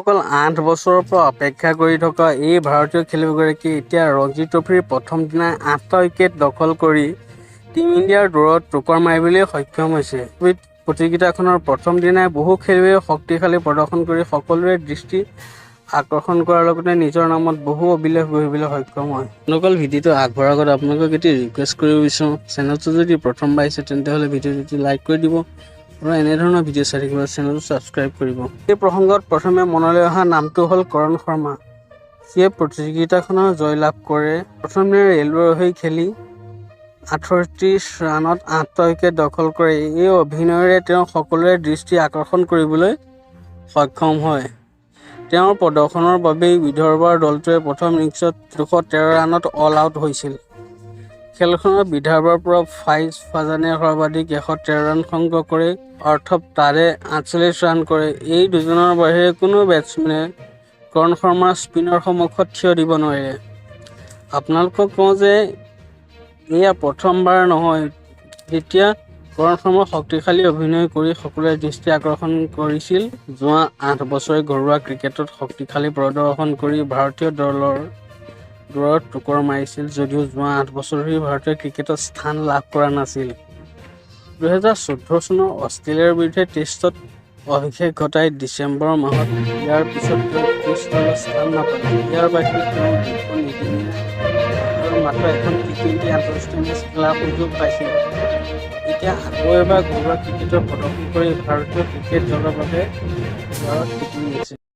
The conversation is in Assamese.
বন্ধুসকল 8 বছৰৰ পৰা অপেক্ষা কৰি থকা এই ভাৰতীয় খেলুৱৈগৰাকী এতিয়া ৰঞ্জী ট্ৰফিৰ প্ৰথম দিনা 8টা উইকেট দখল কৰি টিম ইণ্ডিয়াৰ দৌৰত টোকৰ মাৰিবলৈ সক্ষম হৈছে। প্ৰতিযোগিতাখনৰ প্ৰথম দিনাই বহু খেলুৱৈয়ে শক্তিশালী প্ৰদৰ্শন কৰি সকলোৰে দৃষ্টি আকৰ্ষণ কৰাৰ লগতে নিজৰ নামত বহু অভিলেখ গঢ়িবলৈ সক্ষম হয়। বন্ধুসকল ভিডিঅ'টো আগবঢ়াৰ আগত আপোনালোকক এটি ৰিকুৱেষ্ট কৰিব বিচাৰোঁ, চেনেলটো যদি প্ৰথমবাৰ আহিছে তেন্তে হ'লে ভিডিঅ'টো লাইক কৰি দিব আৰু এনেধৰণৰ ভিডিঅ' চাই থাকিবলৈ চেনেলটো ছাবস্ক্ৰাইব কৰিব। এই প্ৰসংগত প্ৰথমে মনলৈ অহা নামটো হ'ল কৰণ শৰ্মা, যিয়ে প্ৰতিযোগিতাখনৰ জয়লাভ কৰে। প্ৰথম দিনা ৰেলৱেৰ হৈ খেলি 38 ৰানত 8টা উইকেট দখল কৰে। এই অভিনয়েৰে তেওঁ সকলোৰে দৃষ্টি আকৰ্ষণ কৰিবলৈ সক্ষম হয়। তেওঁৰ প্ৰদৰ্শনৰ বাবেই বিদৰ্ভৰ দলটোৱে প্ৰথম ইনিংছত 213 ৰানত অল আউট হৈছিল। খেলখনত বিদৰ্ভৰ পৰা ফাইজ ফাজানে সৰ্বাধিক 113 ৰান সংগ্ৰহ কৰে, অৰ্থব তাৰে 48 ৰান কৰে। এই দুজনৰ বাহিৰে কোনো বেটছমেনে কৰণ শৰ্মাৰ স্পিনৰ সন্মুখত থিয় দিব নোৱাৰে। আপোনালোকক কওঁ যে এয়া প্ৰথমবাৰ নহয়, যেতিয়া কৰণ শৰ্মাই শক্তিশালী অভিনয় কৰি সকলোৰে দৃষ্টি আকৰ্ষণ কৰিছিল। যোৱা 8 বছৰে ঘৰুৱা ক্ৰিকেটত শক্তিশালী প্ৰদৰ্শন কৰি ভাৰতীয় দলৰ দৌৰত টোকৰ মাৰিছিল যদিও যোৱা 8 বছৰ ধৰি ভাৰতীয় ক্ৰিকেটত স্থান লাভ কৰা নাছিল। 2014 চনৰ অষ্ট্ৰেলিয়াৰ বিৰুদ্ধে টেষ্টত অভিষেক ঘটাই ডিচেম্বৰ মাহত ইয়াৰ পিছত তেওঁ টেষ্ট দলত স্থান নাপালে। ইয়াৰ বাহিৰে তেওঁ দুখন নিদিনীয়া আৰু মাত্ৰ এখন টি20 আন্তঃৰাষ্ট্ৰীয় মেচ খেলাৰ সুযোগ পাইছিল। এতিয়া আকৌ এবাৰ ঘৰুৱা ক্ৰিকেটৰ প্ৰদৰ্শন কৰি ভাৰতীয় ক্ৰিকেট দলৰ বাবে দৌৰত টিকি আছে।